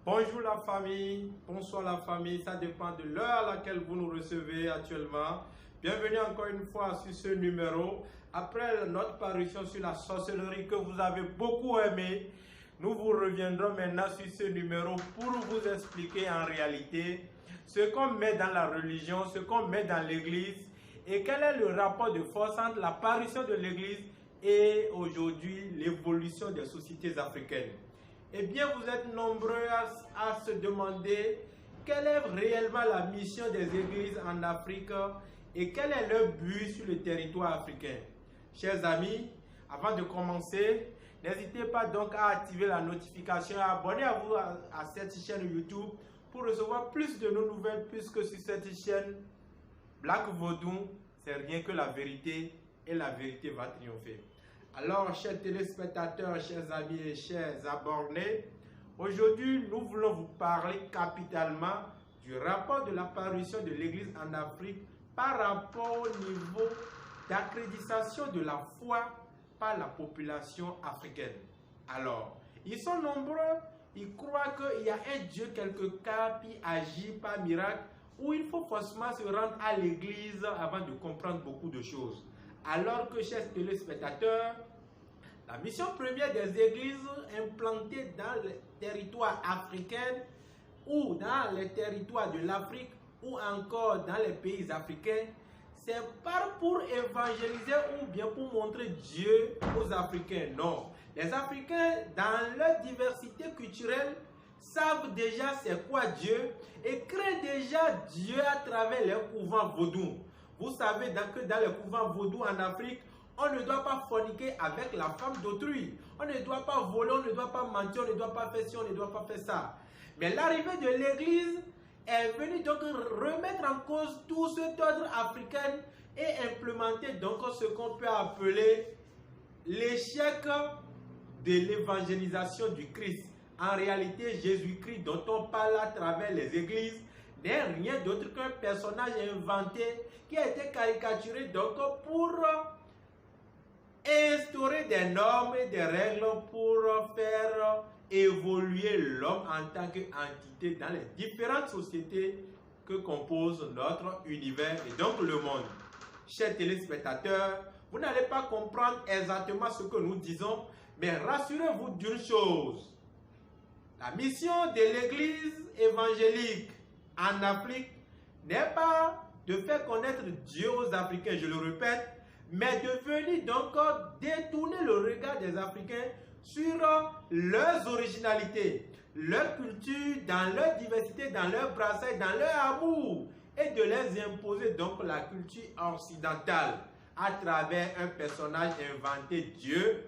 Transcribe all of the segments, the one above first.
Bonjour la famille, bonsoir la famille, ça dépend de l'heure à laquelle vous nous recevez actuellement. Bienvenue encore une fois sur ce numéro. Après notre parution sur la sorcellerie que vous avez beaucoup aimé, nous vous reviendrons maintenant sur ce numéro pour vous expliquer en réalité ce qu'on met dans la religion, ce qu'on met dans l'église et quel est le rapport de force entre la parution de l'église et aujourd'hui l'évolution des sociétés africaines. Eh bien, vous êtes nombreux à se demander quelle est réellement la mission des églises en Afrique et quel est leur but sur le territoire africain. Chers amis, avant de commencer, n'hésitez pas donc à activer la notification et à abonner-vous à cette chaîne YouTube pour recevoir plus de nos nouvelles, puisque sur cette chaîne, Black Vodou, c'est rien que la vérité et la vérité va triompher. Alors, chers téléspectateurs, chers amis et chers abonnés, aujourd'hui, nous voulons vous parler capitalement du rapport de l'apparition de l'Église en Afrique par rapport au niveau d'accréditation de la foi par la population africaine. Alors, ils sont nombreux, ils croient qu'il y a un Dieu quelque part qui agit par miracle, où il faut forcément se rendre à l'église avant de comprendre beaucoup de choses. Alors que, chers téléspectateurs, la mission première des églises implantées dans les territoires africains ou dans les territoires de l'Afrique ou encore dans les pays africains, c'est pas pour évangéliser ou bien pour montrer Dieu aux Africains. Non, les Africains, dans leur diversité culturelle, savent déjà c'est quoi Dieu et créent déjà Dieu à travers les couvents vaudous. Vous savez que dans les couvents vaudous en Afrique, on ne doit pas forniquer avec la femme d'autrui. On ne doit pas voler, on ne doit pas mentir, on ne doit pas faire ci, on ne doit pas faire ça. Mais l'arrivée de l'église est venue donc remettre en cause tout cet ordre africain et implémenter donc ce qu'on peut appeler l'échec de l'évangélisation du Christ. En réalité, Jésus-Christ dont on parle à travers les églises n'est rien d'autre qu'un personnage inventé qui a été caricaturé donc pour instaurer des normes et des règles pour faire évoluer l'homme en tant qu'entité dans les différentes sociétés que compose notre univers et donc le monde. Chers téléspectateurs, vous n'allez pas comprendre exactement ce que nous disons, mais rassurez-vous d'une chose. La mission de l'Église évangélique en Afrique n'est pas de faire connaître Dieu aux Africains, je le répète, mais de venir donc détourner le regard des Africains sur leurs originalités, leur culture, dans leur diversité, dans leur brassage, dans leur amour, et de les imposer donc la culture occidentale à travers un personnage inventé, Dieu,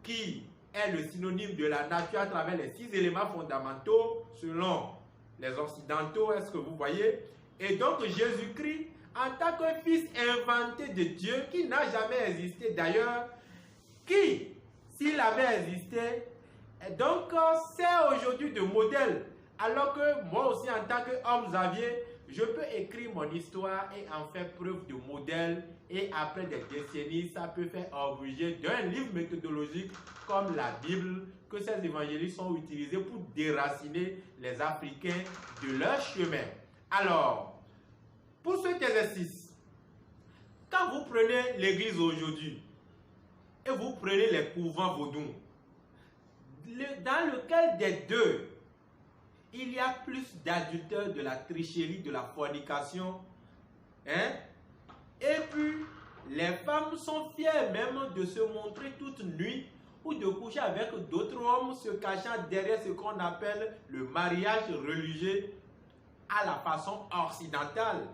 qui est le synonyme de la nature à travers les 6 éléments fondamentaux selon les occidentaux, est-ce que vous voyez? Et donc Jésus-Christ, en tant que fils inventé de Dieu, qui n'a jamais existé d'ailleurs, qui, s'il avait existé, donc c'est aujourd'hui de modèle. Alors que moi aussi, en tant qu'homme Xavier, je peux écrire mon histoire et en faire preuve de modèle. Et après des décennies, ça peut faire objet d'un livre méthodologique comme la Bible, que ces évangélistes sont utilisés pour déraciner les Africains de leur chemin. Alors, pour cet exercice, quand vous prenez l'église aujourd'hui et vous prenez les couvents vaudous, dans lequel des deux, il y a plus d'adultère, de la tricherie, de la fornication, et puis les femmes sont fières même de se montrer toute nuit ou de coucher avec d'autres hommes se cachant derrière ce qu'on appelle le mariage religieux à la façon occidentale.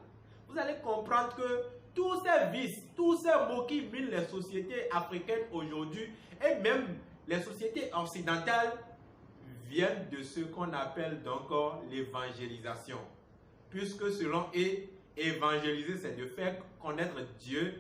Vous allez comprendre que tous ces vices, tous ces maux qui minent les sociétés africaines aujourd'hui et même les sociétés occidentales viennent de ce qu'on appelle donc l'évangélisation. Puisque selon eux, évangéliser, c'est de faire connaître Dieu,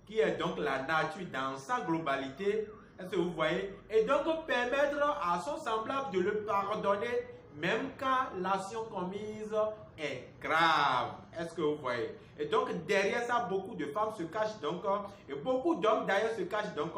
qui est donc la nature dans sa globalité. Est-ce que vous voyez? Et donc permettre à son semblable de le pardonner, même quand l'action commise est grave. Est-ce que vous voyez? Et donc derrière ça, beaucoup de femmes se cachent donc, et beaucoup d'hommes d'ailleurs se cachent donc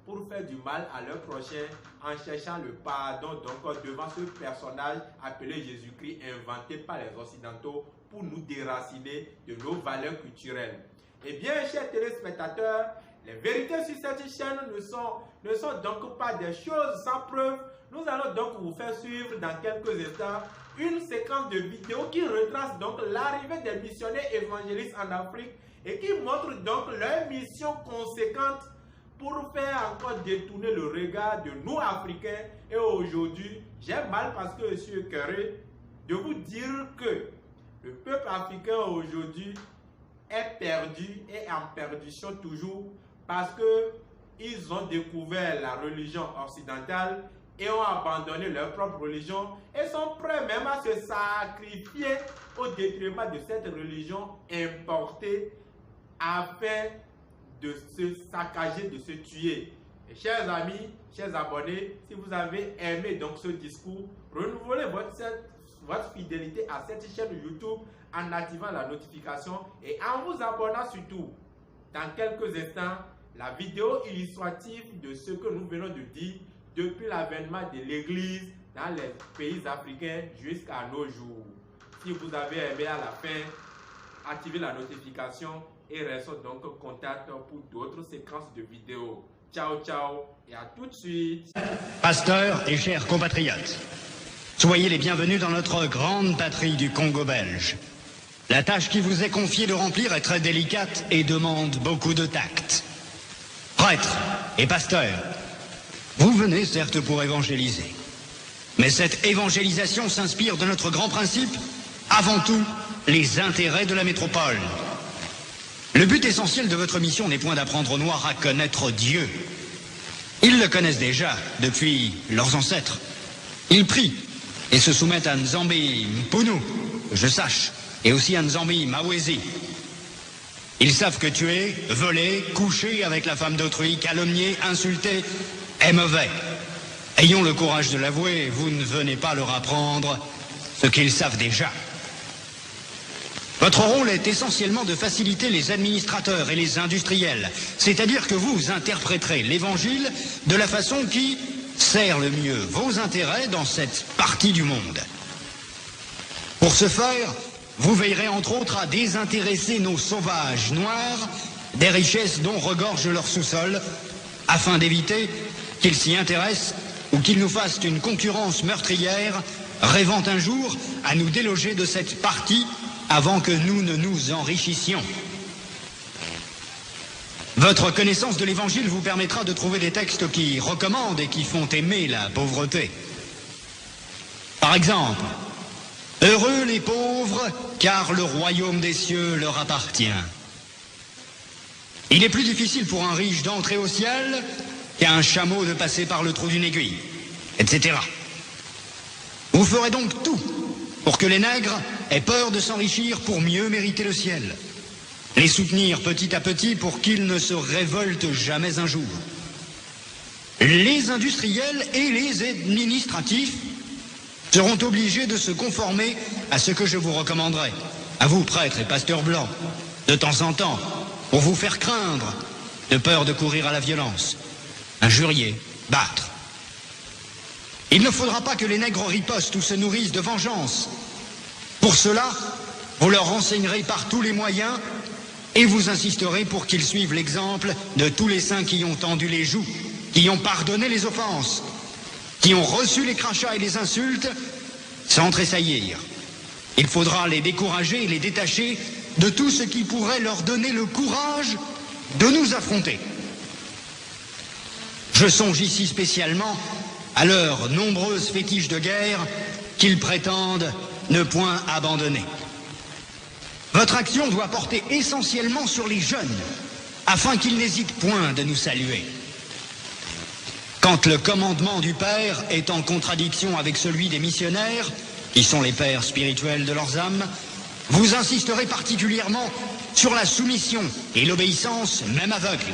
pour faire du mal à leur prochain en cherchant le pardon donc devant ce personnage appelé Jésus-Christ inventé par les Occidentaux pour nous déraciner de nos valeurs culturelles. Eh bien, chers téléspectateurs, les vérités sur cette chaîne ne sont donc pas des choses sans preuve. Nous allons donc vous faire suivre dans quelques instants une séquence de vidéos qui retrace donc l'arrivée des missionnaires évangélistes en Afrique et qui montre donc leur mission conséquente pour faire encore détourner le regard de nous Africains. Et aujourd'hui, j'ai mal parce que je suis écœuré de vous dire que le peuple africain aujourd'hui est perdu et en perdition toujours parce qu'ils ont découvert la religion occidentale et ont abandonné leur propre religion et sont prêts même à se sacrifier au détriment de cette religion importée afin de se saccager, de se tuer. Et chers amis, chers abonnés, si vous avez aimé donc ce discours, renouvelez votre fidélité à cette chaîne YouTube en activant la notification et en vous abonnant surtout. Dans quelques instants, la vidéo illustrative de ce que nous venons de dire depuis l'avènement de l'Église dans les pays africains jusqu'à nos jours. Si vous avez aimé à la fin, activez la notification et restons donc en contact pour d'autres séquences de vidéos. Ciao, ciao et à tout de suite. Pasteurs et chers compatriotes, soyez les bienvenus dans notre grande patrie du Congo belge. La tâche qui vous est confiée de remplir est très délicate et demande beaucoup de tact. Prêtres et pasteurs, vous venez certes pour évangéliser. Mais cette évangélisation s'inspire de notre grand principe, avant tout, les intérêts de la métropole. Le but essentiel de votre mission n'est point d'apprendre aux Noirs à connaître Dieu. Ils le connaissent déjà depuis leurs ancêtres. Ils prient et se soumettent à Nzambi Mpunu, que je sache, et aussi à Nzambi Mawezi. Ils savent que tuer, voler, coucher avec la femme d'autrui, calomnier, insulter est mauvais. Ayons le courage de l'avouer, vous ne venez pas leur apprendre ce qu'ils savent déjà. Votre rôle est essentiellement de faciliter les administrateurs et les industriels, c'est-à-dire que vous interpréterez l'évangile de la façon qui sert le mieux vos intérêts dans cette partie du monde. Pour ce faire, vous veillerez entre autres à désintéresser nos sauvages noirs des richesses dont regorge leur sous-sol, afin d'éviter qu'ils s'y intéressent ou qu'ils nous fassent une concurrence meurtrière, rêvant un jour à nous déloger de cette partie avant que nous ne nous enrichissions. Votre connaissance de l'Évangile vous permettra de trouver des textes qui recommandent et qui font aimer la pauvreté. Par exemple, « Heureux les pauvres, car le royaume des cieux leur appartient. » Il est plus difficile pour un riche d'entrer au ciel qu'à un chameau de passer par le trou d'une aiguille, etc. Vous ferez donc tout pour que les nègres aient peur de s'enrichir pour mieux mériter le ciel. Les soutenir petit à petit pour qu'ils ne se révoltent jamais un jour. Les industriels et les administratifs seront obligés de se conformer à ce que je vous recommanderai, à vous prêtres et pasteurs blancs, de temps en temps, pour vous faire craindre, de peur de courir à la violence, injurier, battre. Il ne faudra pas que les nègres ripostent ou se nourrissent de vengeance. Pour cela, vous leur renseignerez par tous les moyens et vous insisterez pour qu'ils suivent l'exemple de tous les saints qui ont tendu les joues, qui ont pardonné les offenses, qui ont reçu les crachats et les insultes sans tressaillir. Il faudra les décourager et les détacher de tout ce qui pourrait leur donner le courage de nous affronter. Je songe ici spécialement à leurs nombreuses fétiches de guerre qu'ils prétendent ne point abandonner. Votre action doit porter essentiellement sur les jeunes, afin qu'ils n'hésitent point de nous saluer. Quand le commandement du Père est en contradiction avec celui des missionnaires, qui sont les pères spirituels de leurs âmes, vous insisterez particulièrement sur la soumission et l'obéissance, même aveugle.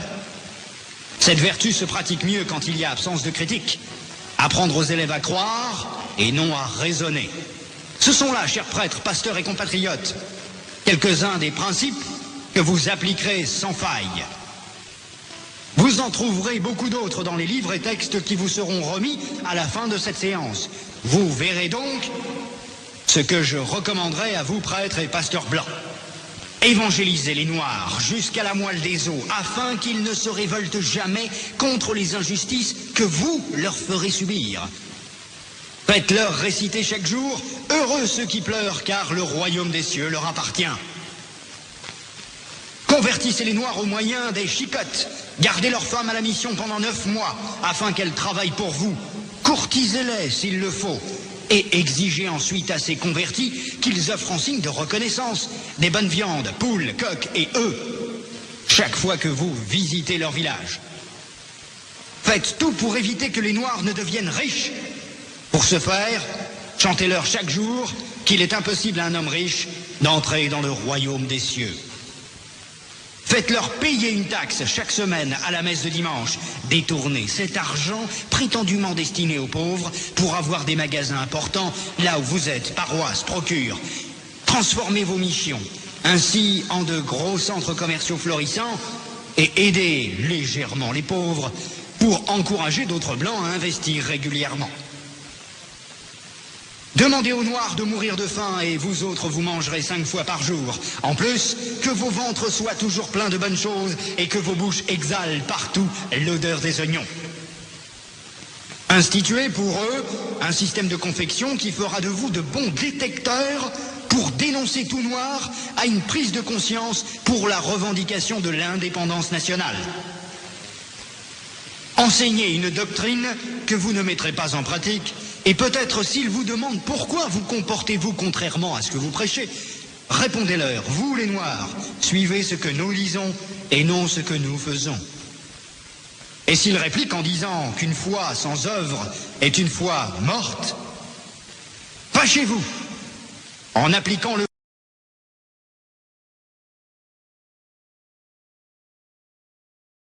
Cette vertu se pratique mieux quand il y a absence de critique. Apprendre aux élèves à croire et non à raisonner. Ce sont là, chers prêtres, pasteurs et compatriotes, quelques-uns des principes que vous appliquerez sans faille. Vous en trouverez beaucoup d'autres dans les livres et textes qui vous seront remis à la fin de cette séance. Vous verrez donc ce que je recommanderais à vous, prêtres et pasteurs blancs. Évangélisez les Noirs jusqu'à la moelle des os, afin qu'ils ne se révoltent jamais contre les injustices que vous leur ferez subir. Faites-leur réciter chaque jour « Heureux ceux qui pleurent, car le royaume des cieux leur appartient ». Convertissez les Noirs au moyen des chicottes. Gardez leurs femmes à la mission pendant 9 mois, afin qu'elles travaillent pour vous. Courtisez-les s'il le faut. Et exigez ensuite à ces convertis qu'ils offrent en signe de reconnaissance des bonnes viandes, poules, coqs et œufs, chaque fois que vous visitez leur village. Faites tout pour éviter que les Noirs ne deviennent riches. Pour ce faire, chantez-leur chaque jour qu'il est impossible à un homme riche d'entrer dans le royaume des cieux. Faites-leur payer une taxe chaque semaine à la messe de dimanche. Détournez cet argent prétendument destiné aux pauvres pour avoir des magasins importants là où vous êtes, paroisses, procures. Transformez vos missions ainsi en de gros centres commerciaux florissants et aidez légèrement les pauvres pour encourager d'autres blancs à investir régulièrement. Demandez aux Noirs de mourir de faim et vous autres vous mangerez 5 fois par jour. En plus, que vos ventres soient toujours pleins de bonnes choses et que vos bouches exhalent partout l'odeur des oignons. Instituez pour eux un système de confection qui fera de vous de bons détecteurs pour dénoncer tout Noir à une prise de conscience pour la revendication de l'indépendance nationale. Enseignez une doctrine que vous ne mettrez pas en pratique. Et peut-être s'ils vous demandent pourquoi vous comportez-vous contrairement à ce que vous prêchez, répondez-leur, vous les Noirs, suivez ce que nous lisons et non ce que nous faisons. Et s'ils répliquent en disant qu'une foi sans œuvre est une foi morte, fâchez-vous en appliquant le